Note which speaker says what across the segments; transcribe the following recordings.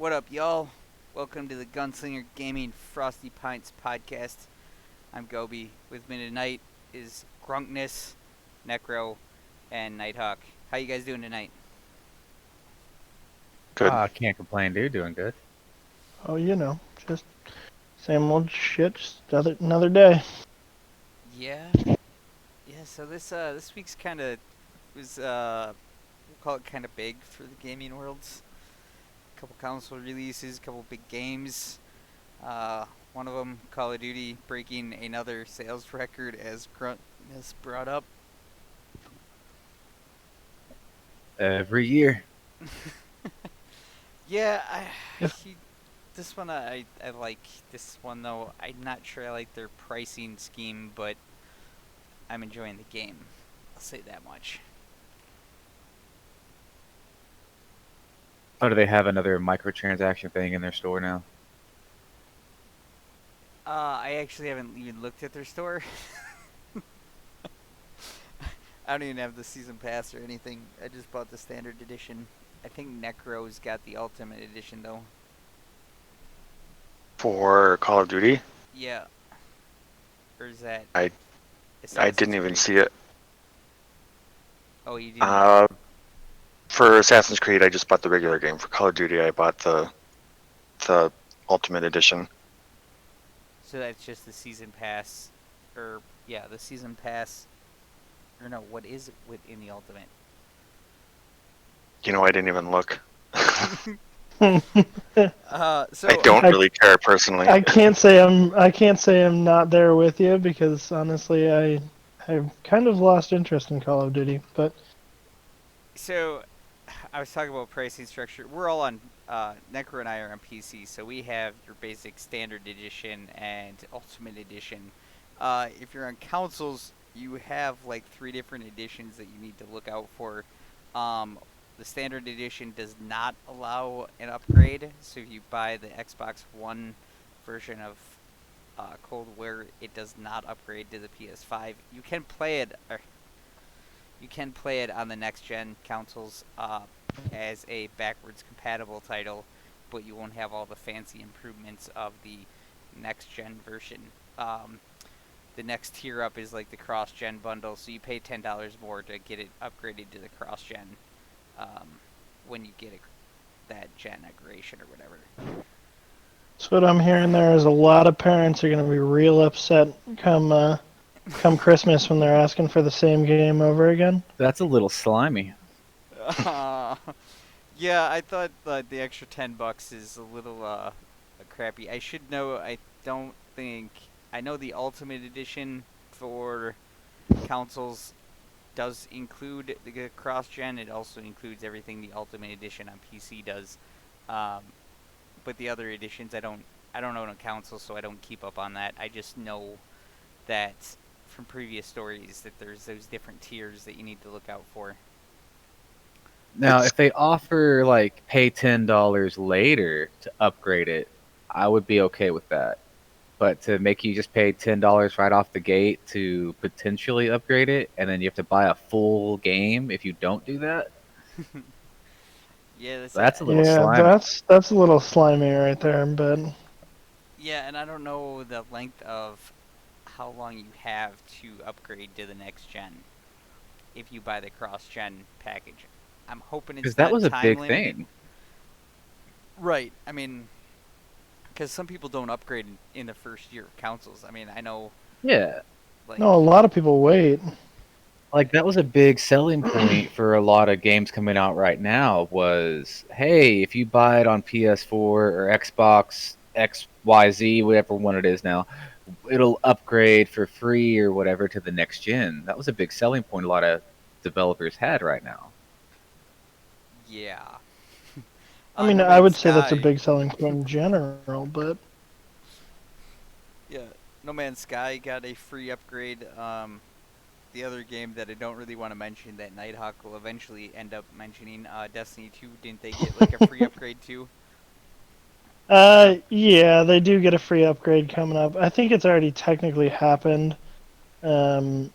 Speaker 1: What up, y'all? Welcome to the Gunslinger Gaming Frosty Pints podcast. I'm Gobi. With me tonight is Grunkness, Necro, and Nighthawk. How you guys doing tonight?
Speaker 2: Good.
Speaker 3: Can't complain, dude. Doing good.
Speaker 2: Oh, just same old shit, just another day.
Speaker 1: Yeah, yeah. So this week's kind of was we'll call it kind of big for the gaming worlds. A couple console releases, a couple big games. One of them, Call of Duty, breaking another sales record, as Grunkness brought up.
Speaker 3: Every year.
Speaker 1: Yeah,
Speaker 2: If
Speaker 1: he, this one I like this one though. I'm not sure I like their pricing scheme, but I'm enjoying the game. I'll say that much.
Speaker 3: Oh, do they have another microtransaction thing in their store now?
Speaker 1: I actually haven't even looked at their store. I don't even have the season pass or anything. I just bought the standard edition. I think Necro's got the ultimate edition though.
Speaker 2: For Call of Duty,
Speaker 1: Yeah, or is that
Speaker 2: I
Speaker 1: Assassin's
Speaker 2: didn't even
Speaker 1: Creed?
Speaker 2: see it.
Speaker 1: Oh, you didn't.
Speaker 2: Uh, for Assassin's Creed, I just bought the regular game. For Call of Duty, I bought the Ultimate Edition.
Speaker 1: So that's just the season pass, or yeah, the season pass. Or no, what is it within the ultimate?
Speaker 2: You know, I didn't even look.
Speaker 1: So
Speaker 2: I don't really care personally.
Speaker 4: I can't say I'm not there with you because honestly I've kind of lost interest in Call of Duty, but
Speaker 1: so I was talking about pricing structure. We're all on Necro and I are on PC, so we have your basic standard edition and ultimate edition. If you're on consoles, you have like three different editions that you need to look out for. The standard edition does not allow an upgrade, so if you buy the Xbox One version of Cold War, it does not upgrade to the PS5. You can play it on the next gen consoles as a backwards compatible title, but you won't have all the fancy improvements of the next gen version. The next tier up is like the cross gen bundle, so you pay $10 more to get it upgraded to the cross gen when you get that gen aggregation or whatever.
Speaker 4: so what I'm hearing there is a lot of parents are going to be real upset come Christmas when they're asking for the same game over again.
Speaker 3: That's a little slimy.
Speaker 1: Yeah, I thought the extra $10 is a little crappy. I should know. I don't think I know the Ultimate Edition for consoles does include the cross-gen. It also includes everything the Ultimate Edition on PC does. Um, but the other editions, I don't own a console, so I don't keep up on that. I just know that from previous stories that there's those different tiers that you need to look out for.
Speaker 3: Now, if they offer like pay $10 later to upgrade it, I would be okay with that. But to make you just pay $10 right off the gate to potentially upgrade it, and then you have to buy a full game if you don't do that,
Speaker 1: Yeah,
Speaker 3: that's a little
Speaker 4: Yeah,
Speaker 3: slimy.
Speaker 4: that's a little slimy right there, but
Speaker 1: yeah, and I don't know the length of how long you have to upgrade to the next gen if you buy the cross gen package. I'm hoping
Speaker 3: Because
Speaker 1: it's
Speaker 3: that
Speaker 1: not
Speaker 3: was a
Speaker 1: time
Speaker 3: big
Speaker 1: limited.
Speaker 3: thing.
Speaker 1: Right. I mean, because some people don't upgrade in the first year of consoles. I mean, I know,
Speaker 3: Yeah.
Speaker 1: like,
Speaker 4: no, a lot of people wait.
Speaker 3: Like that was a big selling point for a lot of games coming out right now was, hey, if you buy it on PS4 or Xbox XYZ, whatever one it is now, it'll upgrade for free or whatever to the next gen. That was a big selling point a lot of developers had right now.
Speaker 1: yeah.
Speaker 4: I mean,
Speaker 1: No
Speaker 4: I
Speaker 1: Man's
Speaker 4: would say that's a
Speaker 1: Sky.
Speaker 4: big selling point in general, but
Speaker 1: Yeah. No Man's Sky got a free upgrade. The other game that I don't really want to mention that Nighthawk will eventually end up mentioning, Destiny 2, didn't they get like a free upgrade too?
Speaker 4: yeah, they do get a free upgrade coming up. I think it's already technically happened. Um,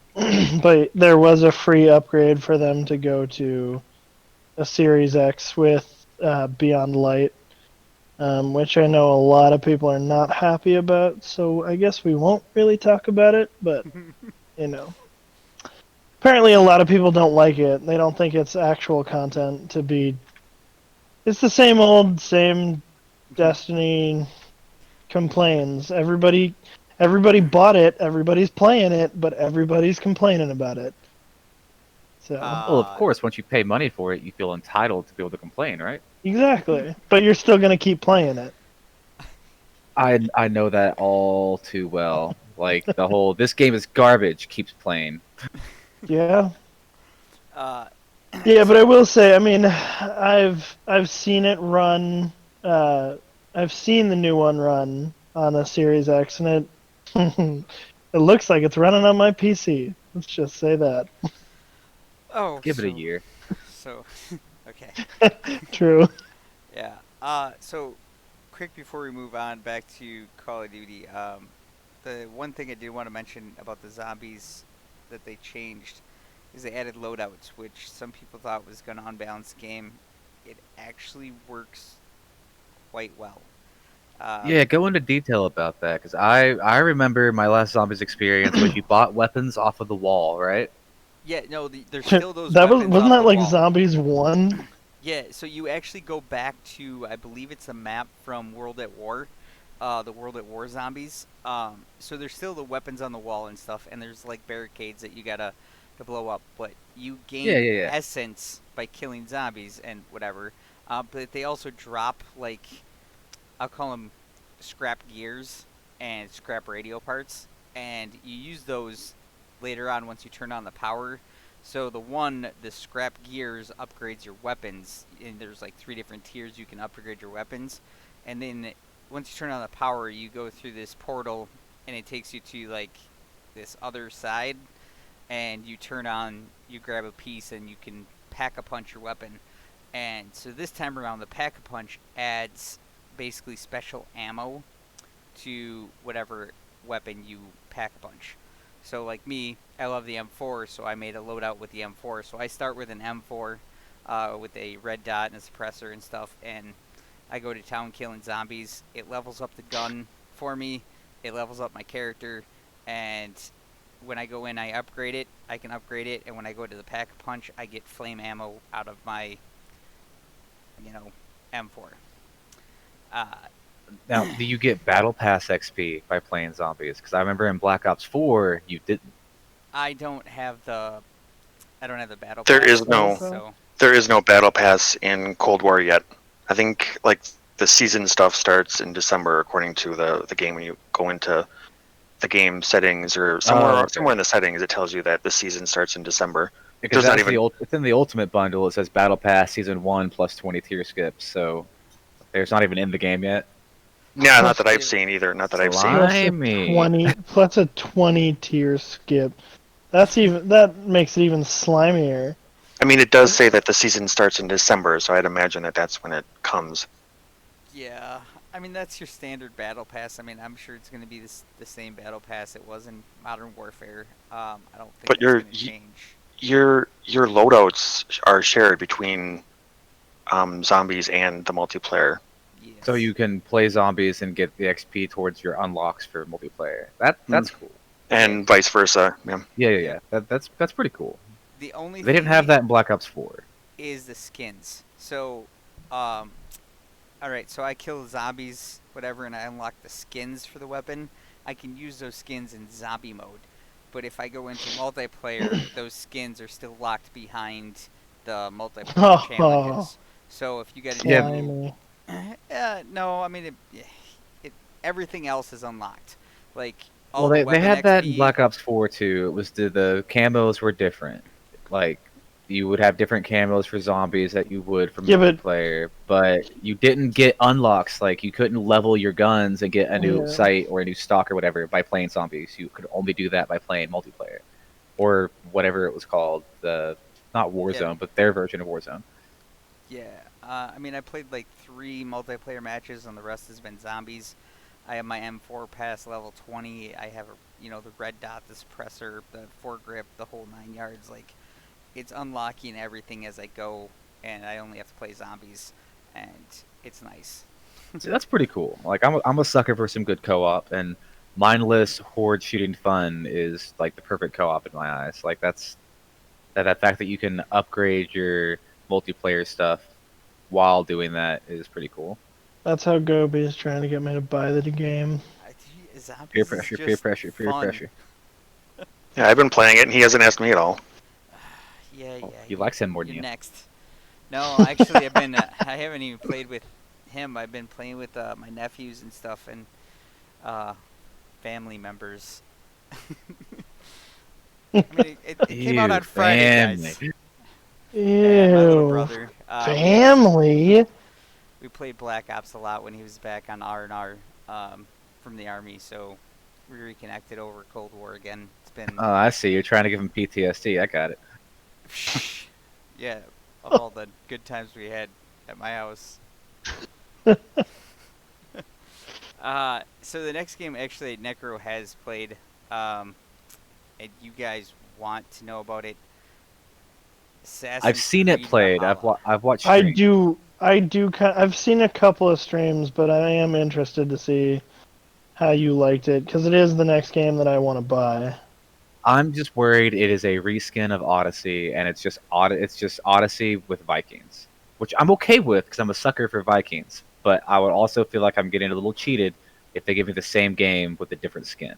Speaker 4: but there was a free upgrade for them to go to a Series X with Beyond Light. which I know a lot of people are not happy about. So I guess we won't really talk about it. But you know, apparently a lot of people don't like it. They don't think it's actual content to be. It's the same old, same Destiny complains. Everybody bought it. Everybody's playing it, but everybody's complaining about it. So
Speaker 3: Well, of course, once you pay money for it, you feel entitled to be able to complain, right?
Speaker 4: exactly, but you're still gonna keep playing it.
Speaker 3: I know that all too well. Like the whole "this game is garbage" keeps playing.
Speaker 4: Yeah,
Speaker 1: uh,
Speaker 4: yeah, but I will say, I mean, I've seen it run. I've seen the new one run on a Series X, and it it looks like it's running on my PC. Let's just say that.
Speaker 1: oh,
Speaker 3: Give it a year.
Speaker 1: so, okay,
Speaker 4: True.
Speaker 1: yeah. So quick before we move on back to Call of Duty. The one thing I did want to mention about the zombies that they changed is they added loadouts, which some people thought was going to unbalance the game. It actually works quite well.
Speaker 3: Yeah, go into detail about that because I remember my last zombies experience was you bought weapons off of the wall, right?
Speaker 1: Yeah, no, there's still those
Speaker 4: That was
Speaker 1: weapons
Speaker 4: wasn't
Speaker 1: off
Speaker 4: that
Speaker 1: the
Speaker 4: like
Speaker 1: wall.
Speaker 4: Zombies 1?
Speaker 1: Yeah, so you actually go back to, I believe it's a map from World at War, the World at War zombies. So there's still the weapons on the wall and stuff, and there's like barricades that you gotta to blow up. But you
Speaker 3: Yeah,
Speaker 1: gain
Speaker 3: yeah, yeah.
Speaker 1: essence by killing zombies and whatever. But they also drop like, I'll call them scrap gears and scrap radio parts, and you use those later on once you turn on the power. So the scrap gears upgrades your weapons, and there's like 3 different tiers you can upgrade your weapons, and then once you turn on the power, you go through this portal, and it takes you to like this other side, and you grab a piece, and you can pack a punch your weapon. And so this time around, the pack a punch adds basically special ammo to whatever weapon you pack a punch. So like me, I love the M4, so I made a loadout with the M4. So I start with an M4 with a red dot and a suppressor and stuff, and I go to town killing zombies. It levels up the gun for me. It levels up my character, and when I go in, I upgrade it. I can upgrade it, and when I go to the pack a punch, I get flame ammo out of my, M4. Uh,
Speaker 3: Now, do you get Battle Pass XP by playing zombies? Because I remember in Black Ops 4 you didn't.
Speaker 1: I don't have the battle
Speaker 2: There
Speaker 1: pass,
Speaker 2: is no
Speaker 1: so
Speaker 2: there is no battle pass in Cold War yet. I think like the season stuff starts in December according to the game. When you go into the game settings or
Speaker 3: Okay.
Speaker 2: somewhere in the settings, it tells you that the season starts in December.
Speaker 3: Because
Speaker 2: There's not
Speaker 3: that's
Speaker 2: even
Speaker 3: it's in the Ultimate Bundle. It says Battle Pass Season 1 plus 20 tier skips. So there's not even in the game yet.
Speaker 2: yeah, not
Speaker 4: Plus,
Speaker 2: that I've seen either. Not that I've seen.
Speaker 4: plus a
Speaker 3: Blimey.
Speaker 4: 20 tier skip. That makes it even slimier.
Speaker 2: I mean, it does say that the season starts in December, so I'd imagine that that's when it comes.
Speaker 1: yeah. I mean, that's your standard battle pass. I mean, I'm sure it's going to be the same battle pass it was in Modern Warfare. I don't think
Speaker 2: But
Speaker 1: it's going to change.
Speaker 2: your loadouts are shared between zombies and the multiplayer.
Speaker 1: Yes.
Speaker 3: So you can play zombies and get the XP towards your unlocks for multiplayer. That's cool.
Speaker 2: And vice versa. Yeah.
Speaker 3: Yeah. That's pretty cool.
Speaker 1: The only
Speaker 3: They didn't
Speaker 1: thing
Speaker 3: have that in Black Ops 4.
Speaker 1: is the skins. So, all right. So I kill zombies, whatever, and I unlock the skins for the weapon. I can use those skins in zombie mode. But if I go into multiplayer, those skins are still locked behind the multiplayer challenges. So if you get a
Speaker 3: Yeah.
Speaker 1: new,
Speaker 4: Slimy.
Speaker 1: no, I mean it everything else is unlocked. Like all
Speaker 3: Well,
Speaker 1: the
Speaker 3: they
Speaker 1: weapon
Speaker 3: had that in
Speaker 1: XP.
Speaker 3: Black Ops 4 too. It was the camos were different. Like you would have different camos for zombies that you would for
Speaker 4: Yeah, but-
Speaker 3: multiplayer, but you didn't get unlocks. Like you couldn't level your guns and get a new
Speaker 4: Yeah.
Speaker 3: sight or a new stock or whatever by playing zombies. You could only do that by playing multiplayer or whatever it was called. The not Warzone, but their version of Warzone.
Speaker 1: Yeah, I mean, I played like 3 multiplayer matches, and the rest has been zombies. I have my M4 pass level 20. I have the red dot, the suppressor, the foregrip, the whole 9 yards. Like, it's unlocking everything as I go, and I only have to play zombies, and it's nice.
Speaker 3: See, that's pretty cool. Like I'm a sucker for some good co-op, and mindless horde shooting fun is like the perfect co-op in my eyes. Like that fact that you can upgrade your multiplayer stuff while doing that is pretty cool.
Speaker 4: That's how Gobi is trying to get me to buy the game.
Speaker 1: Zombies
Speaker 3: Peer
Speaker 1: is
Speaker 3: pressure, peer
Speaker 1: just
Speaker 3: pressure, peer
Speaker 1: fun.
Speaker 3: pressure.
Speaker 2: Yeah, I've been playing it, and he hasn't asked me at all.
Speaker 1: Yeah,
Speaker 3: Oh,
Speaker 1: yeah.
Speaker 3: he likes him more than
Speaker 1: You're
Speaker 3: you.
Speaker 1: next. No, actually, I've been. I haven't even played with him. I've been playing with my nephews and stuff, and family members. I mean, it came out
Speaker 3: Ew,
Speaker 1: on Friday, guys.
Speaker 3: family.
Speaker 1: Yeah, my little
Speaker 4: Ew.
Speaker 1: brother.
Speaker 4: Family.
Speaker 1: We played Black Ops a lot when he was back on R&R from the army, so we reconnected over Cold War again. It's been
Speaker 3: Oh, I see. You're trying to give him PTSD. I got it.
Speaker 1: yeah, of all the good times we had at my house. So the next game actually Necro has played, and you guys want to know about it.
Speaker 3: I've seen it
Speaker 1: Creed
Speaker 3: played.
Speaker 1: Valhalla.
Speaker 3: I've watched.
Speaker 4: I
Speaker 3: Streams.
Speaker 4: do. I've seen a couple of streams, but I am interested to see how you liked it because it is the next game that I want to buy.
Speaker 3: I'm just worried it is a reskin of Odyssey, and it's just Odyssey with Vikings, which I'm okay with because I'm a sucker for Vikings. But I would also feel like I'm getting a little cheated if they give me the same game with a different skin.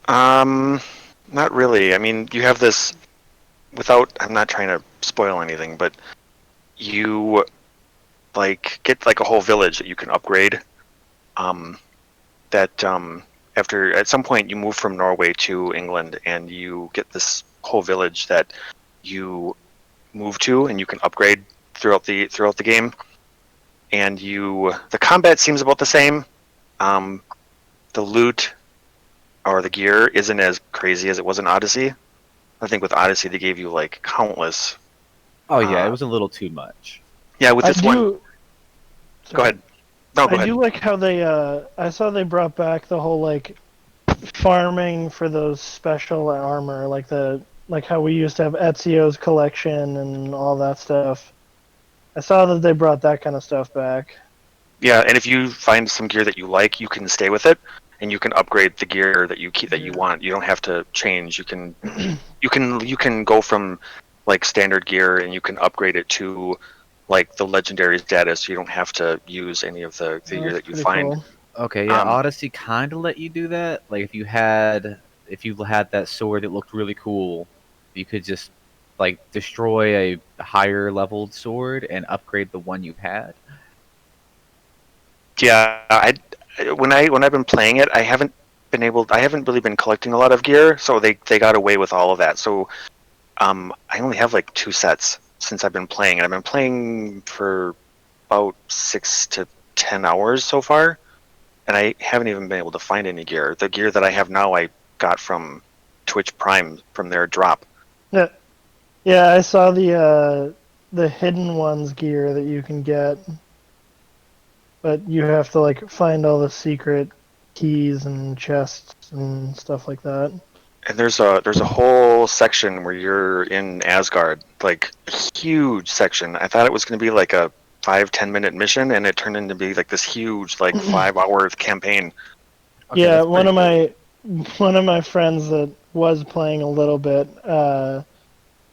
Speaker 2: Not really. I mean, you have this without. I'm not trying to spoil anything, but you like get like a whole village that you can upgrade. That after at some point you move from Norway to England, and you get this whole village that you move to, and you can upgrade throughout the game. And the combat seems about the same. The loot or the gear isn't as crazy as it was in Odyssey. I think with Odyssey they gave you like countless.
Speaker 3: Oh yeah, it was a little too much.
Speaker 2: Yeah, with this one. Go
Speaker 4: Sorry.
Speaker 2: ahead. No, go
Speaker 4: I
Speaker 2: ahead.
Speaker 4: do like how they. I saw they brought back the whole like farming for those special armor, like how we used to have Ezio's collection and all that stuff. I saw that they brought that kind of stuff back.
Speaker 2: Yeah, and if you find some gear that you like, you can stay with it, and you can upgrade the gear that you want. You don't have to change. You can you can go from like standard gear, and you can upgrade it to like the legendary status. You don't have to use any of the gear that you
Speaker 4: Pretty
Speaker 2: find.
Speaker 4: cool.
Speaker 3: Okay, yeah,
Speaker 2: Um,
Speaker 3: Odyssey kind of let you do that. Like if you had that sword that looked really cool, you could just like destroy a higher leveled sword and upgrade the one you had.
Speaker 2: Yeah, when I've been playing it, I haven't really been collecting a lot of gear, so they got away with all of that. So I only have like 2 sets since I've been playing, and I've been playing for about 6 to 10 hours so far, and I haven't even been able to find any gear. The gear that I have now I got from Twitch Prime from their drop.
Speaker 4: Yeah, yeah. I saw the hidden ones gear that you can get, but you have to like find all the secret keys and chests and stuff like that.
Speaker 2: And there's a whole section where you're in Asgard, like a huge section. I thought it was going to be like a 5-10 minute mission, and it turned into be like this huge like 5-hour campaign.
Speaker 3: Okay,
Speaker 4: Yeah,
Speaker 3: that's
Speaker 4: one
Speaker 3: pretty
Speaker 4: of
Speaker 3: cool.
Speaker 4: my friends that was playing a little bit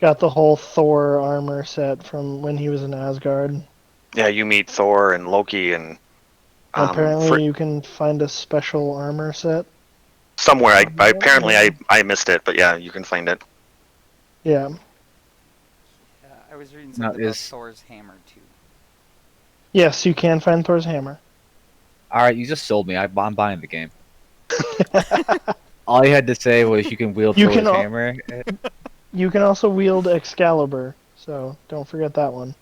Speaker 4: got the whole Thor armor set from when he was in Asgard.
Speaker 2: Yeah, you meet Thor and Loki, and
Speaker 4: Apparently, you can find a special armor set.
Speaker 2: somewhere I missed it, but yeah, you can find it.
Speaker 4: Yeah.
Speaker 1: I was reading
Speaker 3: Now,
Speaker 1: something about
Speaker 3: is-
Speaker 1: Thor's hammer too.
Speaker 4: Yes, you can find Thor's hammer.
Speaker 3: All right, you just sold me. I'm buying the game. All you had to say was you can wield
Speaker 4: You
Speaker 3: Thor's
Speaker 4: can al-
Speaker 3: hammer.
Speaker 4: You can also wield Excalibur, so don't forget that one.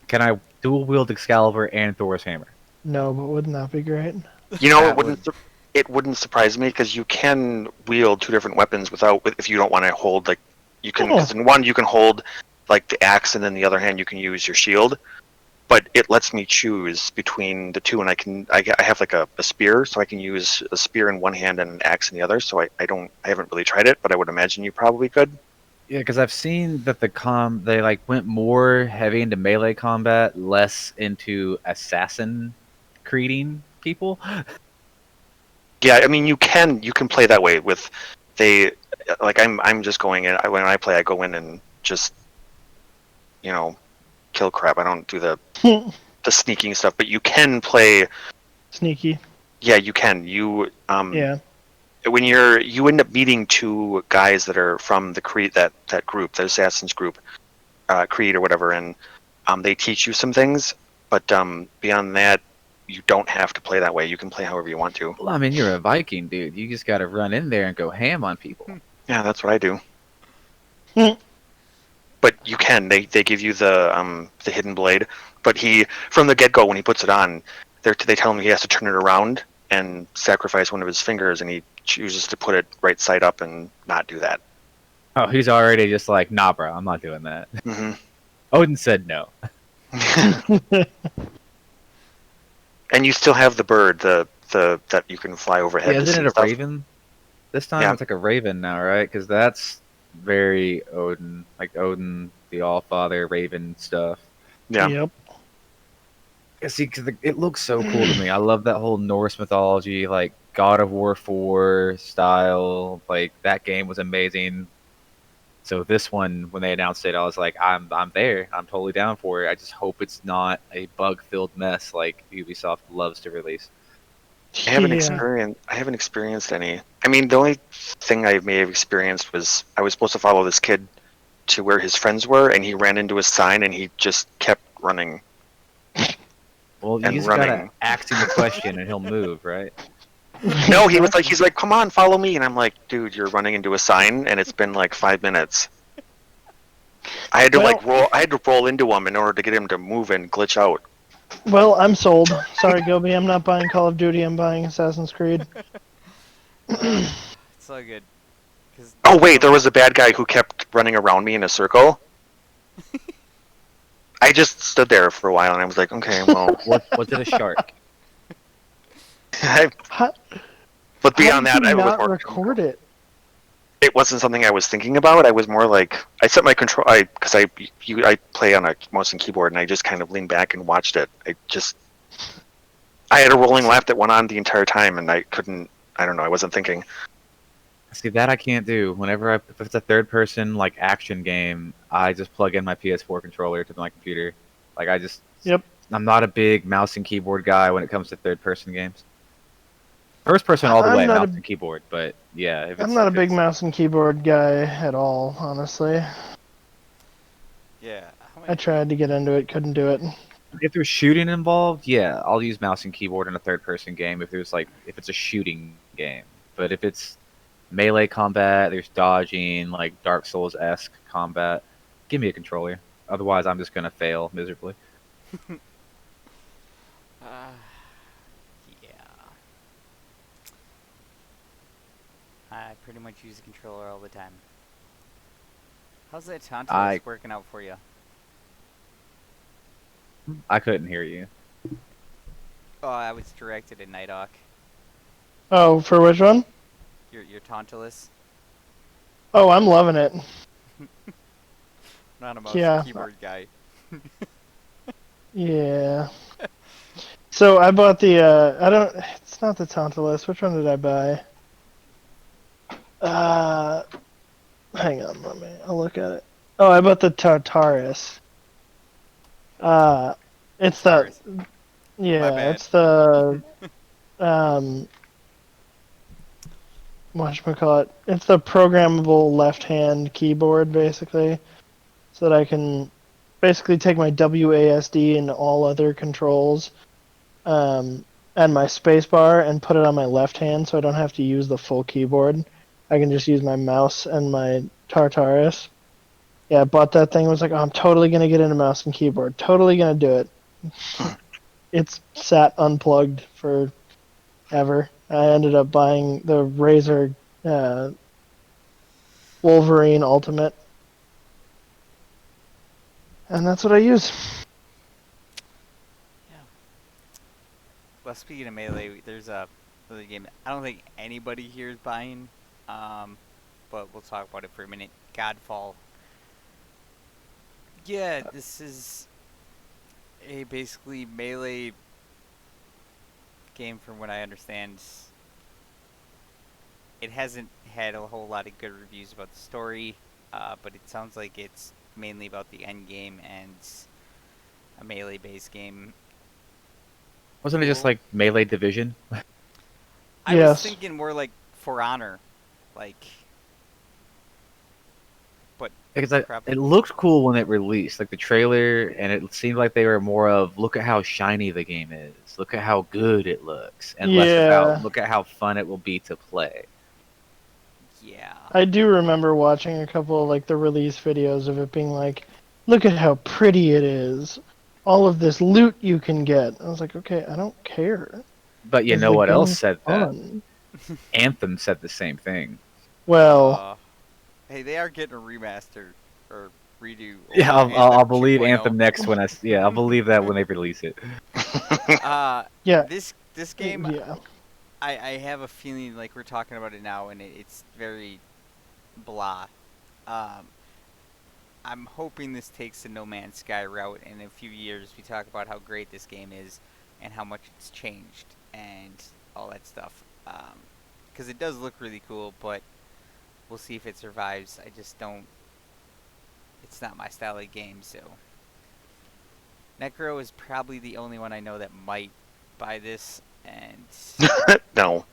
Speaker 3: Can I dual wield Excalibur and Thor's hammer?
Speaker 4: No, but wouldn't that be great?
Speaker 2: You know,
Speaker 3: That
Speaker 2: it wouldn't surprise me because you can wield 2 different weapons without if you don't want to hold like you can because in one you can hold like the axe, and then the other hand you can use your shield. But it lets me choose between the 2, and I have like a spear, so I can use a spear in one hand and an axe in the other. So I haven't really tried it, but I would imagine you probably could.
Speaker 3: Yeah, because I've seen that they like went more heavy into melee combat, less into assassin creating people.
Speaker 2: Yeah, I mean, you can play that way with they like I'm just going in. When I play, I go in and just kill crap. I don't do the sneaking stuff, but you can play.
Speaker 4: Sneaky.
Speaker 2: Yeah, you can.
Speaker 4: Yeah.
Speaker 2: When you end up meeting two guys that are from the Creed that group, the Assassins group, Creed or whatever, and they teach you some things. But beyond that, you don't have to play that way. You can play however you want to.
Speaker 3: Well, I mean, you're a Viking, dude. You just got to run in there and go ham on people.
Speaker 2: Yeah, that's what I do.
Speaker 4: Hmm.
Speaker 2: But you can. They give you the hidden blade. But he from the get go when he puts it on, they tell him he has to turn it around and sacrifice one of his fingers, and he chooses to put it right side up and not do that.
Speaker 3: Oh, he's already just like, nah, bro, I'm not doing that.
Speaker 2: Hmm.
Speaker 3: Odin said no.
Speaker 2: And you still have the bird, the that you can fly overhead.
Speaker 3: Yeah,
Speaker 2: to
Speaker 3: isn't
Speaker 2: see
Speaker 3: it a
Speaker 2: stuff.
Speaker 3: raven? This time
Speaker 2: Yeah.
Speaker 3: it's like a raven now, right? Because that's very Odin, like Odin, the All Father, raven stuff.
Speaker 2: Yeah.
Speaker 4: Yep.
Speaker 3: Yeah, see, because it looks so cool to me. I love that whole Norse mythology, like God of War 4 style. Like that game was amazing. So this one, when they announced it, I was like, I'm there. I'm totally down for it. I just hope it's not a bug-filled mess like Ubisoft loves to release.
Speaker 2: I haven't
Speaker 4: Yeah.
Speaker 2: experienced any. I mean, the only thing I may have experienced was I was supposed to follow this kid to where his friends were, and he ran into a sign, and he just kept running
Speaker 3: Well, you
Speaker 2: and
Speaker 3: just gotta
Speaker 2: running.
Speaker 3: ask him a question and he'll move, right?
Speaker 2: No, he's like, come on, follow me, and I'm like, dude, you're running into a sign, and it's been like 5 minutes. I had to roll into him in order to get him to move and glitch out.
Speaker 4: Well, I'm sold. Sorry, Gobi. I'm not buying Call of Duty. I'm buying Assassin's Creed.
Speaker 1: It's all good. 'Cause
Speaker 2: Oh wait, there was a bad guy who kept running around me in a circle. I just stood there for a while, and I was like, okay, well,
Speaker 3: Was it a shark?
Speaker 4: How,
Speaker 2: but
Speaker 4: how
Speaker 2: beyond
Speaker 4: did
Speaker 2: that,
Speaker 4: you
Speaker 2: I was
Speaker 4: not
Speaker 2: more.
Speaker 4: record it?
Speaker 2: It wasn't something I was thinking about. I was more like I set my control. I play on a mouse and keyboard, and I just kind of leaned back and watched it. I had a rolling laugh that went on the entire time, and I couldn't. I don't know. I wasn't thinking.
Speaker 3: See, that I can't do. If it's a third-person like action game, I just plug in my PS4 controller to my computer. Like
Speaker 4: Yep.
Speaker 3: I'm not a big mouse and keyboard guy when it comes to third-person games. First person all the way, mouse and keyboard. But yeah,
Speaker 4: I'm not a big mouse and keyboard guy at all, honestly.
Speaker 1: Yeah.
Speaker 4: I tried to get into it, couldn't do it.
Speaker 3: If there's shooting involved, yeah, I'll use mouse and keyboard in a third-person game. If it's a shooting game, but if it's melee combat, there's dodging, like Dark Souls-esque combat, give me a controller. Otherwise, I'm just gonna fail miserably.
Speaker 1: Yeah. I pretty much use a controller all the time. How's that Tantalus working out for you?
Speaker 3: I couldn't hear you.
Speaker 1: Oh, I was directed at Nighthawk.
Speaker 4: Oh, for which one?
Speaker 1: Your Tantalus.
Speaker 4: Oh, I'm loving it.
Speaker 1: Not a mouse
Speaker 4: Yeah.
Speaker 1: and keyboard guy.
Speaker 4: Yeah. So I bought the, it's not the Tantalus. Which one did I buy? Hang on, I'll look at it. Oh, I bought the Tartarus. It's the,
Speaker 1: My bad.
Speaker 4: it's the, whatchamacallit, it's the programmable left-hand keyboard, basically, so that I can basically take my WASD and all other controls, and my spacebar and put it on my left hand, so I don't have to use the full keyboard. I can just use my mouse and my Tartarus. Yeah, I bought that thing. Was like, oh, I'm totally gonna get into mouse and keyboard. Totally gonna do it. It's sat unplugged for ever. I ended up buying the Razer Wolverine Ultimate, and that's what I use.
Speaker 1: Well, speaking of Melee, there's another game I don't think anybody here is buying, but we'll talk about it for a minute. Godfall. Yeah, this is a basically melee game from what I understand. It hasn't had a whole lot of good reviews about the story, but it sounds like it's mainly about the end game and a melee-based game.
Speaker 3: Wasn't it just
Speaker 1: Cool.
Speaker 3: like Melee Division?
Speaker 1: I was
Speaker 4: Yes.
Speaker 1: thinking more like For Honor, like, but
Speaker 3: Because
Speaker 1: probably
Speaker 3: it looked cool when it released, like the trailer, and it seemed like they were more of look at how shiny the game is, look at how good it looks, and less about
Speaker 4: Yeah.
Speaker 3: look at how fun it will be to play.
Speaker 1: yeah.
Speaker 4: I do remember watching a couple of like the release videos of it being like, look at how pretty it is. All of this loot you can get. I was like, okay, I don't care.
Speaker 3: But you
Speaker 4: Because
Speaker 3: know
Speaker 4: the
Speaker 3: what else
Speaker 4: game's
Speaker 3: said that?
Speaker 4: fun.
Speaker 3: Anthem said the same thing.
Speaker 4: Well,
Speaker 1: Hey, they are getting a remaster or redo.
Speaker 3: Yeah,
Speaker 1: Over
Speaker 3: I'll
Speaker 1: Anthem
Speaker 3: believe
Speaker 1: 2.0.
Speaker 3: Anthem next when yeah, I'll believe that when they release it.
Speaker 4: yeah,
Speaker 1: This game,
Speaker 4: yeah.
Speaker 1: I have a feeling like we're talking about it now, and it's very blah. Um, I'm hoping this takes the No Man's Sky route, and in a few years we talk about how great this game is and how much it's changed and all that stuff. Because it does look really cool, but we'll see if it survives. I just don't. It's not my style of game, so. Necro is probably the only one I know that might buy this, and.
Speaker 2: No.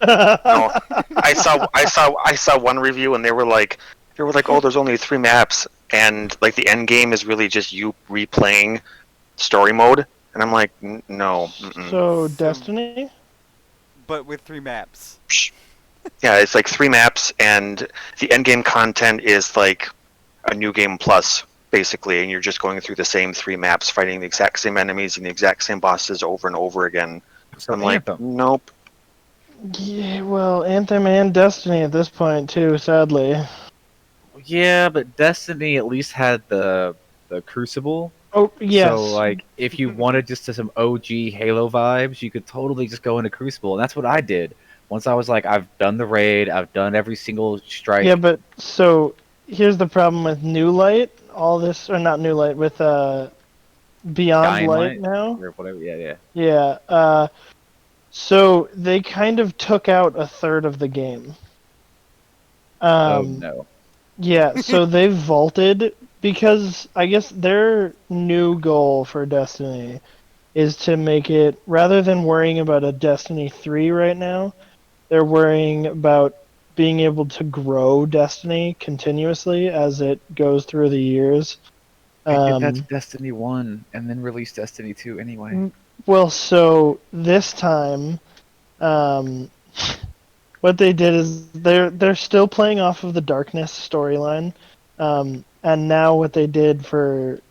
Speaker 2: No. I saw one review and they were like, oh, there's only 3 maps, and like the end game is really just you replaying story mode, and I'm like, no. Mm-mm.
Speaker 4: So,
Speaker 1: So-
Speaker 4: Destiny?
Speaker 1: But with 3 maps.
Speaker 2: Yeah, it's like 3 maps, and the end game content is like a new game plus, basically, and you're just going through the same 3 maps, fighting the exact same enemies and the exact same bosses over and over again.
Speaker 3: So
Speaker 2: I'm like,
Speaker 3: Anthem.
Speaker 2: nope.
Speaker 4: Yeah, well, Anthem and Destiny at this point, too, sadly.
Speaker 3: Yeah, but Destiny at least had the Crucible.
Speaker 4: Oh, yes.
Speaker 3: So like, if you wanted just some OG Halo vibes, you could totally just go into Crucible, and that's what I did. Once I was like, I've done the raid, I've done every single strike.
Speaker 4: Yeah, but so here's the problem with New Light. All this, or not New Light, with Beyond
Speaker 3: Dying
Speaker 4: Light
Speaker 3: Light
Speaker 4: now.
Speaker 3: or whatever. Yeah, yeah.
Speaker 4: Yeah. So they kind of took out a third of the game.
Speaker 3: Oh no.
Speaker 4: Yeah, so they vaulted because I guess their new goal for Destiny is to make it, rather than worrying about a Destiny 3 right now, they're worrying about being able to grow Destiny continuously as it goes through the years.
Speaker 3: They did that to Destiny 1 and then released Destiny 2 anyway.
Speaker 4: Well, so this time, what they did is they're still playing off of the Darkness storyline, and now what they did for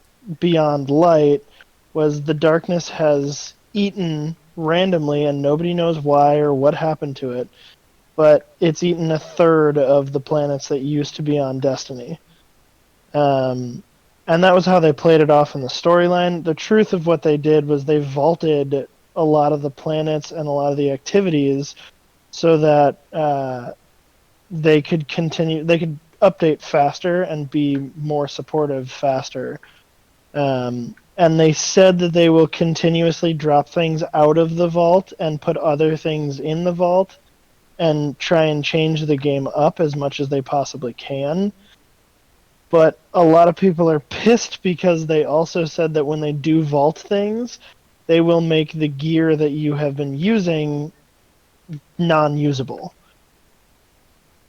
Speaker 4: Beyond Light was the Darkness has eaten randomly, and nobody knows why or what happened to it, but it's eaten a third of the planets that used to be on Destiny. And that was how they played it off in the storyline. The truth of what they did was they vaulted a lot of the planets and a lot of the activities so that they could continue, they could update faster and be more supportive faster. And they said that they will continuously drop things out of the vault and put other things in the vault and try and change the game up as much as they possibly can. But a lot of people are pissed because they also said that when they do vault things, they will make the gear that you have been using non-usable.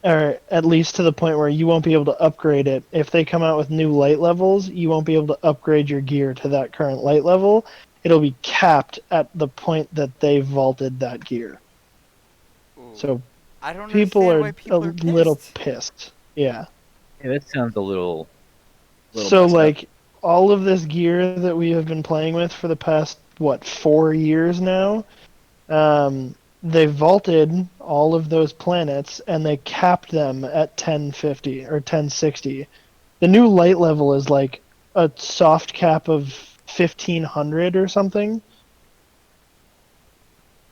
Speaker 4: Or at least to the point where you won't be able to upgrade it. If they come out with new light levels, you won't be able to upgrade your gear to that current light level. It'll be capped at the point that they vaulted that gear.
Speaker 1: Ooh.
Speaker 4: So
Speaker 1: I don't
Speaker 4: people
Speaker 1: understand
Speaker 4: are
Speaker 1: why people
Speaker 4: a
Speaker 1: are
Speaker 4: little
Speaker 1: pissed.
Speaker 4: pissed. Yeah.
Speaker 3: Yeah, that sounds a little
Speaker 4: So
Speaker 3: messed up.
Speaker 4: like all of this gear that we have been playing with for the past 4 years now, they vaulted all of those planets and they capped them at 1050 or 1060. The new light level is like a soft cap of 1500 or something.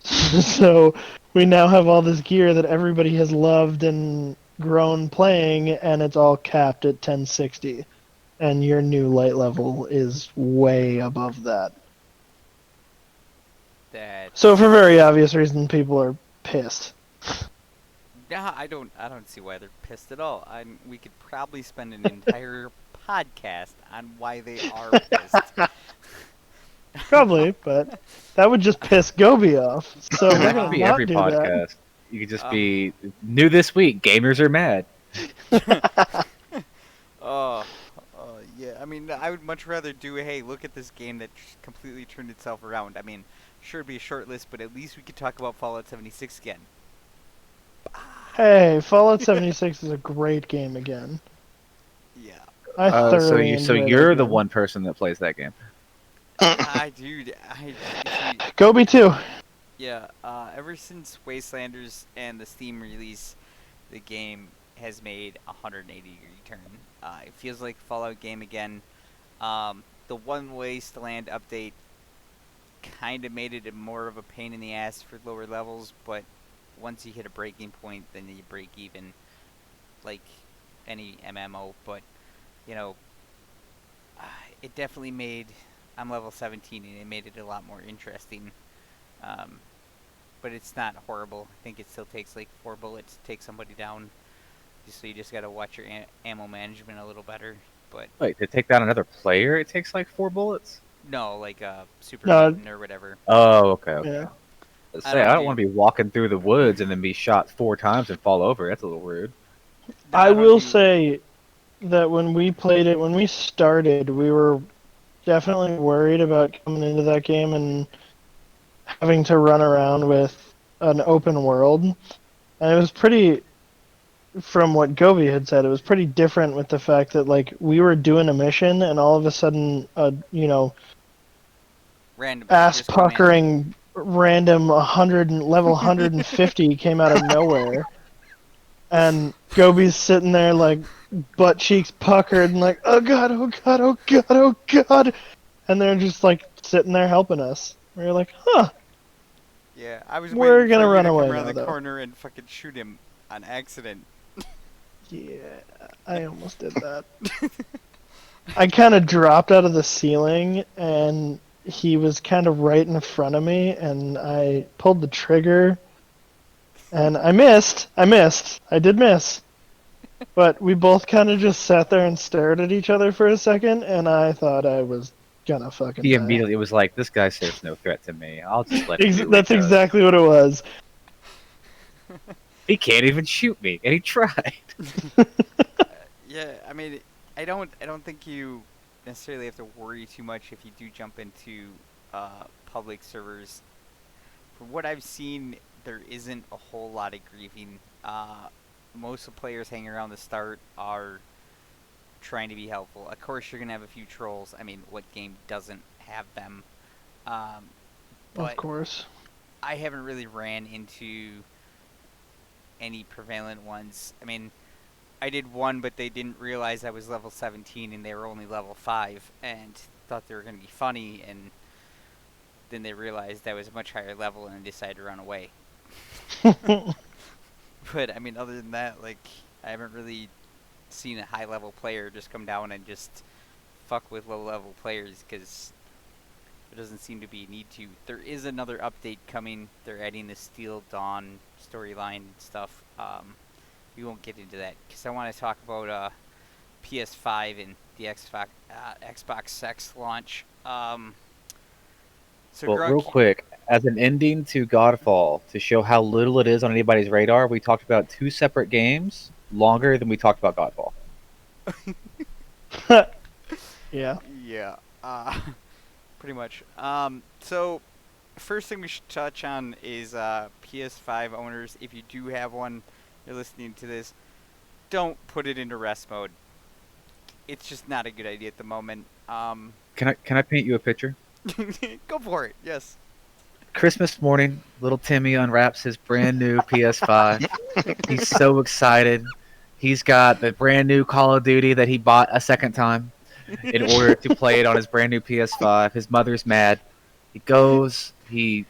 Speaker 4: So we now have all this gear that everybody has loved and grown playing, and it's all capped at 1060, and your new light level is way above that.
Speaker 1: That.
Speaker 4: So for very obvious reason, people are pissed.
Speaker 1: Yeah, I don't see why they're pissed at all. We could probably spend an entire podcast on why they are pissed.
Speaker 4: Probably, but that would just piss Gobi off. So we're
Speaker 3: That
Speaker 4: gonna
Speaker 3: could be
Speaker 4: not
Speaker 3: every
Speaker 4: do
Speaker 3: podcast. You could just be new this week. Gamers are mad.
Speaker 1: Oh, yeah. I mean, I would much rather do, hey, look at this game that completely turned itself around. I mean, sure, it'd be a short list, but at least we could talk about Fallout 76 again.
Speaker 4: Hey, Fallout 76 is a great game again.
Speaker 1: Yeah.
Speaker 4: I thoroughly
Speaker 3: So
Speaker 4: enjoy
Speaker 3: you're
Speaker 4: that
Speaker 3: the
Speaker 4: game.
Speaker 3: one person that plays that game.
Speaker 1: Dude,
Speaker 4: Gobi too.
Speaker 1: yeah, ever since Wastelanders and the Steam release, the game has made a 180-degree turn. It feels like a Fallout game again. The one Wasteland update kind of made it more of a pain in the ass for lower levels, but once you hit a breaking point, then you break even, like any MMO. But, you know, it definitely made... I'm level 17, and it made it a lot more interesting. But it's not horrible. I think it still takes like 4 bullets to take somebody down. So you just gotta watch your ammo management a little better. But
Speaker 3: Wait, to take down another player, it takes like 4 bullets?
Speaker 1: no, like super
Speaker 4: No.
Speaker 1: mutant or whatever.
Speaker 3: Oh, okay.
Speaker 4: Yeah.
Speaker 3: I don't want to be walking through the woods and then be shot 4 times and fall over. That's a little rude.
Speaker 1: No,
Speaker 4: I
Speaker 1: don't
Speaker 4: will
Speaker 1: do-
Speaker 4: say that when we played it, when we started, we were definitely worried about coming into that game and having to run around with an open world. And it was pretty, from what Gobi had said, it was pretty different with the fact that, like, we were doing a mission and all of a sudden,
Speaker 1: Random
Speaker 4: ass
Speaker 1: just come in.
Speaker 4: puckering random level 150 came out of nowhere. And Gobi's sitting there like butt cheeks puckered and like, oh god, oh god, oh god, oh god, and they're just like sitting there helping us. We were like, huh.
Speaker 1: Yeah, I was
Speaker 4: We're
Speaker 1: waiting for
Speaker 4: gonna
Speaker 1: you
Speaker 4: run
Speaker 1: to
Speaker 4: away
Speaker 1: come around
Speaker 4: now,
Speaker 1: the
Speaker 4: though.
Speaker 1: corner and fucking shoot him on accident.
Speaker 4: Yeah, I almost did that. I kind of dropped out of the ceiling and he was kind of right in front of me and I pulled the trigger and I missed. I did miss. But we both kind of just sat there and stared at each other for a second and I thought I was gonna fucking
Speaker 3: He
Speaker 4: die.
Speaker 3: immediately was like, "This guy serves no threat to me. I'll just let him do what
Speaker 4: That's
Speaker 3: he does.
Speaker 4: exactly what it was.
Speaker 3: He can't even shoot me, and he tried."
Speaker 1: Yeah, I mean, I don't think you necessarily have to worry too much if you do jump into public servers. From what I've seen, there isn't a whole lot of griefing. Most of the players hanging around the start are trying to be helpful. Of course, you're gonna have a few trolls. I mean, what game doesn't have them? But
Speaker 4: Of course.
Speaker 1: I haven't really ran into any prevalent ones. I mean, I did one, but they didn't realize I was level 17 and they were only level 5 and thought they were going to be funny, and then they realized I was a much higher level and decided to run away. But, I mean, other than that, like, I haven't really seen a high-level player just come down and just fuck with low-level players, because there doesn't seem to be a need to. There is another update coming. They're adding the Steel Dawn storyline and stuff. We won't get into that because I want to talk about PS5 and the Xbox X launch. So
Speaker 3: Well, real quick, as an ending to Godfall, to show how little it is on anybody's radar, we talked about 2 separate games longer than we talked about Godfall.
Speaker 4: Yeah.
Speaker 1: Yeah. Pretty much. So, first thing we should touch on is PS5 owners. If you do have one, you're listening to this, don't put it into rest mode. It's just not a good idea at the moment.
Speaker 3: Can I paint you a picture?
Speaker 1: Go for it. Yes.
Speaker 3: Christmas morning, little Timmy unwraps his brand new PS5. He's so excited. He's got the brand new Call of Duty that he bought a second time in order to play it on his brand new PS5. His mother's mad. He goes, he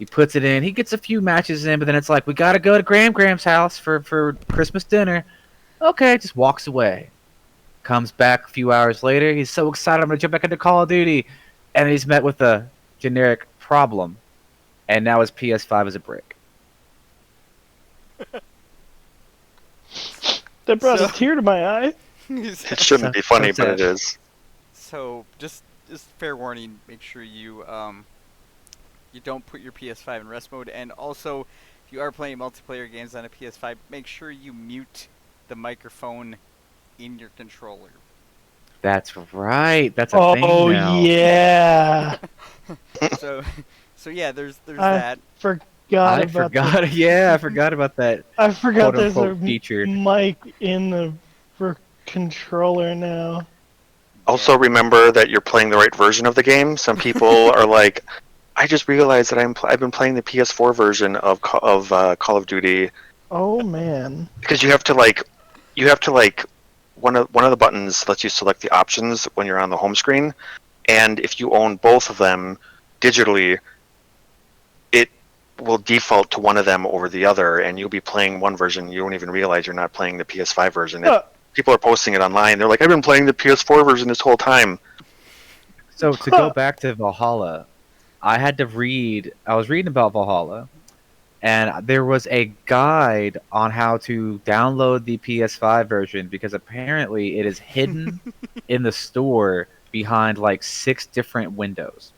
Speaker 3: He puts it in. He gets a few matches in, but then it's like, we gotta go to Graham's house for Christmas dinner. Okay, just walks away. Comes back a few hours later. He's so excited. I'm gonna jump back into Call of Duty, and he's met with a generic problem, and now his PS5 is a brick.
Speaker 4: That brought
Speaker 1: So-
Speaker 4: a tear to my eye.
Speaker 2: It shouldn't be funny, but it is.
Speaker 1: So just fair warning. Make sure you you don't put your PS5 in rest mode, and also if you are playing multiplayer games on a PS5, make sure you mute the microphone in your controller.
Speaker 3: That's right. That's a thing
Speaker 4: Oh
Speaker 3: now.
Speaker 4: yeah,
Speaker 1: so yeah, there's
Speaker 4: I
Speaker 1: that.
Speaker 4: forgot
Speaker 3: I
Speaker 4: about that.
Speaker 3: forgot. Yeah, I forgot about that.
Speaker 4: I forgot there's a
Speaker 3: quote-unquote feature.
Speaker 4: mic in the controller now.
Speaker 2: Also, remember that you're playing the right version of the game. Some people are like, I just realized that I've been playing the PS4 version of Call of Duty,
Speaker 4: Oh man.
Speaker 2: because you have to one of the buttons lets you select the options when you're on the home screen, and if you own both of them digitally, it will default to one of them over the other, and you'll be playing one version. You won't even realize you're not playing the PS5 version. People are posting it online. They're like, I've been playing the PS4 version this whole time.
Speaker 3: So to go back to Valhalla, I was reading about Valhalla, and there was a guide on how to download the PS5 version, because apparently it is hidden in the store behind like 6 different windows.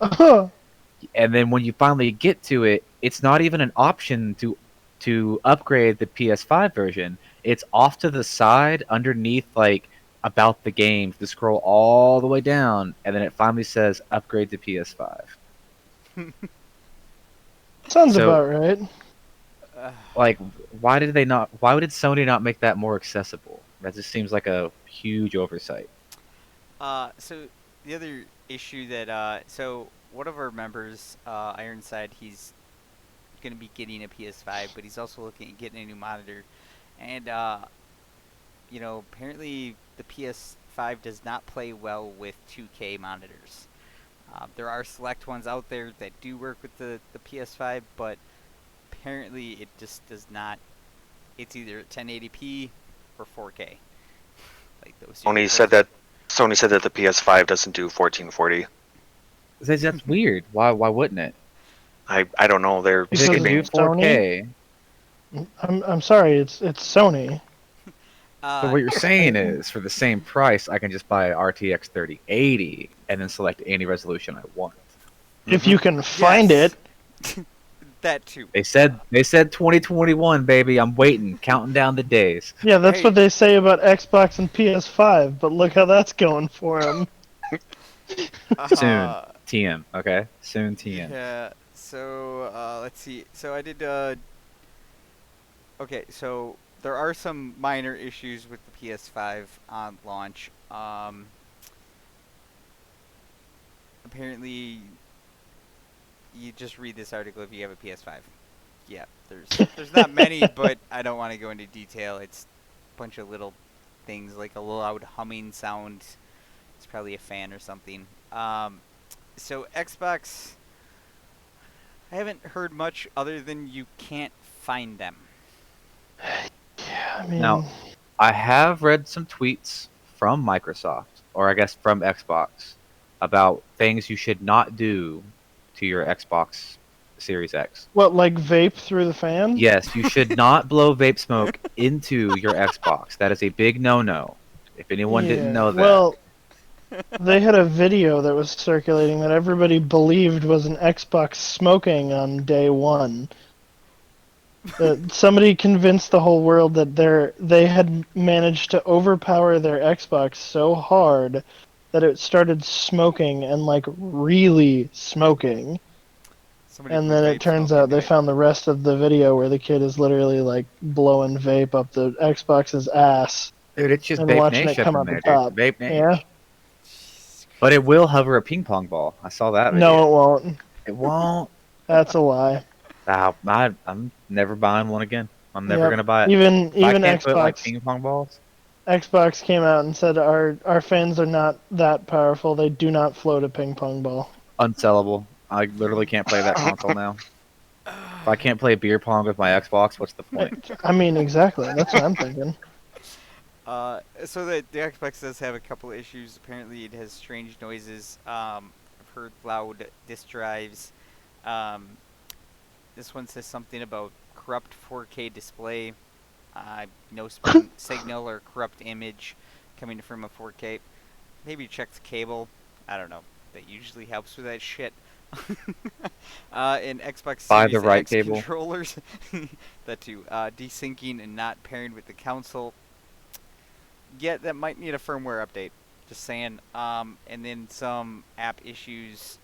Speaker 3: And then when you finally get to it, it's not even an option to upgrade the PS5 version. It's off to the side underneath, like, about the game, to scroll all the way down, and then it finally says upgrade to PS5.
Speaker 4: Sounds
Speaker 3: So-
Speaker 4: about right.
Speaker 3: Like, why did Sony not make that more accessible? That just seems like a huge oversight.
Speaker 1: So the other issue that so one of our members, Ironside, he's going to be getting a PS5, but he's also looking at getting a new monitor, and apparently the PS5 does not play well with 2K monitors. There are select ones out there that do work with the PS5, but apparently it just does not. It's either 1080p or 4K. Like those.
Speaker 2: Sony said that the PS5 doesn't do 1440.
Speaker 3: That's weird. Why wouldn't it?
Speaker 2: I don't know. They're
Speaker 3: If it can do
Speaker 2: skipping.
Speaker 3: 4K.
Speaker 4: I'm sorry. It's Sony.
Speaker 3: But what you're saying is, for the same price, I can just buy a RTX 3080 and then select any resolution I want.
Speaker 4: If you can find
Speaker 1: Yes.
Speaker 4: it.
Speaker 1: That too.
Speaker 3: They said 2021, baby. I'm waiting, counting down the days.
Speaker 4: Yeah, that's
Speaker 1: Hey.
Speaker 4: what they say about Xbox and PS5. But look how that's going for them.
Speaker 3: Soon. TM, okay? Soon TM.
Speaker 1: Yeah. So let's see. So I did. Okay. So there are some minor issues with the PS5 on launch. Apparently, you just read this article if you have a PS5. Yeah. There's not many, but I don't want to go into detail. It's a bunch of little things like a loud humming sound. It's probably a fan or something. So Xbox, I haven't heard much other than you can't find them.
Speaker 4: Yeah, I mean,
Speaker 3: Now, I have read some tweets from Microsoft, or I guess from Xbox, about things you should not do to your Xbox Series X.
Speaker 4: what, like vape through the fan?
Speaker 3: Yes, you should not blow vape smoke into your Xbox. That is a big no-no. If anyone didn't know that.
Speaker 4: Well, they had a video that was circulating that everybody believed was an Xbox smoking on day one. That somebody convinced the whole world that they had managed to overpower their Xbox so hard that it started smoking and like really smoking.
Speaker 1: Somebody
Speaker 4: And
Speaker 1: put
Speaker 4: then
Speaker 1: vape
Speaker 4: it turns
Speaker 1: smoke
Speaker 4: out
Speaker 1: into
Speaker 4: they
Speaker 1: it.
Speaker 4: found the rest of the video where the kid is literally like blowing vape up the Xbox's ass.
Speaker 3: Dude, it's just
Speaker 4: and
Speaker 3: Vape
Speaker 4: watching it
Speaker 3: Nation
Speaker 4: come
Speaker 3: up
Speaker 4: out
Speaker 3: in
Speaker 4: the
Speaker 3: there,
Speaker 4: top.
Speaker 3: dude. Vape Nation.
Speaker 4: Yeah?
Speaker 3: But it will hover a ping pong ball. I saw that video.
Speaker 4: No, it won't.
Speaker 3: It won't.
Speaker 4: That's a lie.
Speaker 3: I'm never buying one again. I'm never
Speaker 4: Yep.
Speaker 3: gonna buy it.
Speaker 4: Even
Speaker 3: If I
Speaker 4: even
Speaker 3: can't put like
Speaker 4: Xbox
Speaker 3: ping pong balls.
Speaker 4: Xbox came out and said our fans are not that powerful. They do not float a ping pong ball.
Speaker 3: Unsellable. I literally can't play that console now. If I can't play beer pong with my Xbox, what's the point?
Speaker 4: I mean, exactly. That's what I'm thinking.
Speaker 1: So the Xbox does have a couple of issues. Apparently, it has strange noises. I've heard loud disk drives. Um, this one says something about corrupt 4K display. No signal or corrupt image coming from a 4K. Maybe check the cable. I don't know. That usually helps with that shit. And Xbox
Speaker 3: Buy
Speaker 1: Series
Speaker 3: the right
Speaker 1: X
Speaker 3: cable.
Speaker 1: controllers, that too. Desyncing and not pairing with the console. Yeah, that might need a firmware update. Just saying. And then some app issues,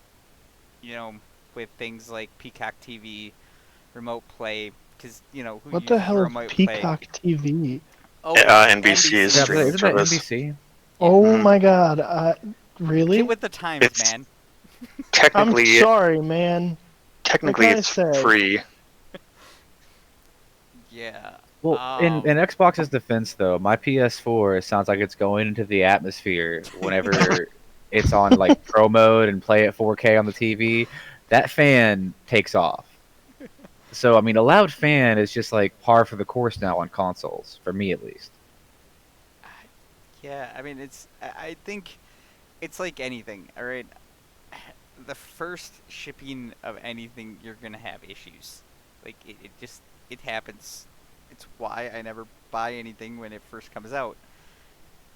Speaker 1: with things like Peacock TV, Remote Play, because who
Speaker 4: What the
Speaker 1: uses
Speaker 4: hell is
Speaker 1: Remote Play?
Speaker 4: Peacock TV?
Speaker 1: Oh,
Speaker 2: NBC's
Speaker 3: Yeah,
Speaker 2: streaming
Speaker 3: isn't that
Speaker 2: service.
Speaker 3: NBC?
Speaker 4: Oh
Speaker 2: Mhm.
Speaker 4: my god, really?
Speaker 1: Get with the times,
Speaker 2: It's-
Speaker 1: man.
Speaker 4: I'm
Speaker 2: Technically,
Speaker 4: sorry, man.
Speaker 2: technically,
Speaker 4: like I
Speaker 2: it's
Speaker 4: said.
Speaker 2: free.
Speaker 1: Yeah.
Speaker 3: Well, in Xbox's defense, though, my PS4 sounds like it's going into the atmosphere whenever it's on like pro mode and play at 4K on the TV. That fan takes off. So I mean, a loud fan is just like par for the course now on consoles, for me at least.
Speaker 1: Yeah, I mean, I think it's like anything, all right? The first shipping of anything, you're going to have issues. Like, it happens. It's why I never buy anything when it first comes out.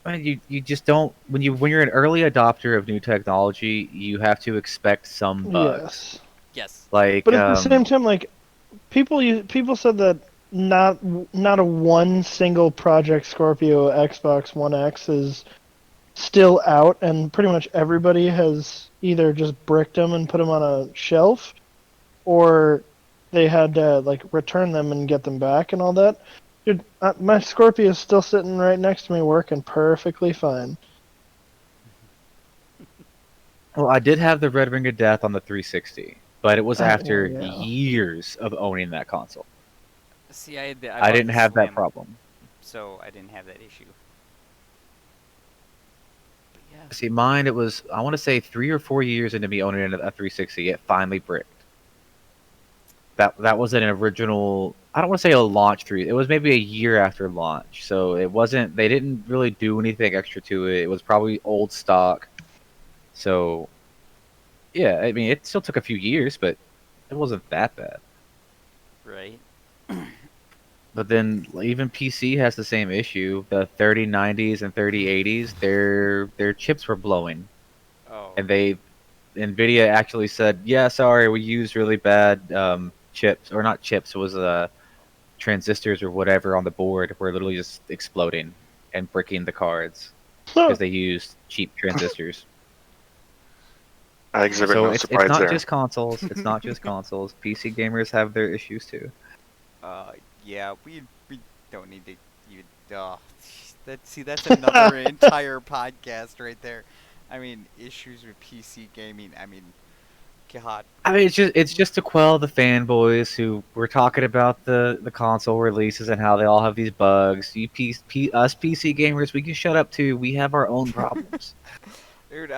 Speaker 3: I mean, you just don't when you're an early adopter of new technology, you have to expect some bugs.
Speaker 4: Yes.
Speaker 1: Yes.
Speaker 3: Like,
Speaker 4: But at the same time, like people said that not a one single Project Scorpio Xbox One X is still out, and pretty much everybody has either just bricked them and put them on a shelf, or they had to like return them and get them back and all that. Dude, my Scorpio is still sitting right next to me, working perfectly fine.
Speaker 3: well, I did have the Red Ring of Death on the 360, but it was after
Speaker 4: yeah.
Speaker 3: years of owning that console.
Speaker 1: See, I
Speaker 3: I
Speaker 1: bought
Speaker 3: didn't
Speaker 1: the
Speaker 3: have that
Speaker 1: Slim,
Speaker 3: problem.
Speaker 1: so I didn't have that issue. But yeah.
Speaker 3: See, mine, it was, I want to say 3 or 4 years into me owning a 360, it finally bricked. That was an original, I don't want to say a launch 3. It was maybe a year after launch. So it wasn't, they didn't really do anything extra to it. It was probably old stock. So, yeah, I mean, it still took a few years, but it wasn't that bad.
Speaker 1: Right.
Speaker 3: But then even PC has the same issue. The 3090s and 3080s, their chips were blowing.
Speaker 1: Oh.
Speaker 3: And Nvidia actually said, "Yeah, sorry, we used really bad chips, or not chips. It was transistors or whatever on the board were literally just exploding and bricking the cards because they used cheap transistors."
Speaker 2: I exhibit
Speaker 3: So
Speaker 2: no
Speaker 3: it's
Speaker 2: surprise
Speaker 3: not
Speaker 2: there.
Speaker 3: just consoles. It's not just consoles. PC gamers have their issues too.
Speaker 1: Yeah, we don't need to even. That's another entire podcast right there. I mean, issues with PC gaming. I mean, God.
Speaker 3: I mean, it's just to quell the fanboys who were talking about the console releases and how they all have these bugs. Us PC gamers, we can shut up too. We have our own problems.
Speaker 1: Dude,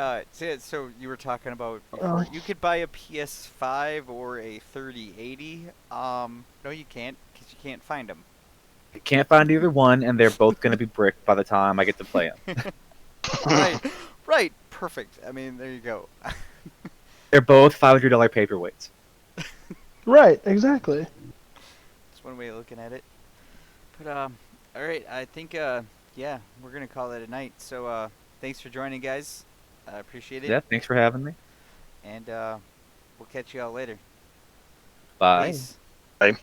Speaker 1: so you were talking about before. You could buy a PS5 or a 3080. No, you can't, because you can't find them.
Speaker 3: I can't find either one, and they're both going to be bricked by the time I get to play them.
Speaker 1: Right, perfect. I mean, there you go.
Speaker 3: They're both $500 paperweights.
Speaker 4: Right, exactly.
Speaker 1: That's one way of looking at it. But all right, I think yeah, we're gonna call that a night. So thanks for joining, guys. I appreciate it.
Speaker 3: Yeah, thanks for having me.
Speaker 1: And we'll catch you all later.
Speaker 3: Bye.
Speaker 1: Peace.
Speaker 2: Bye.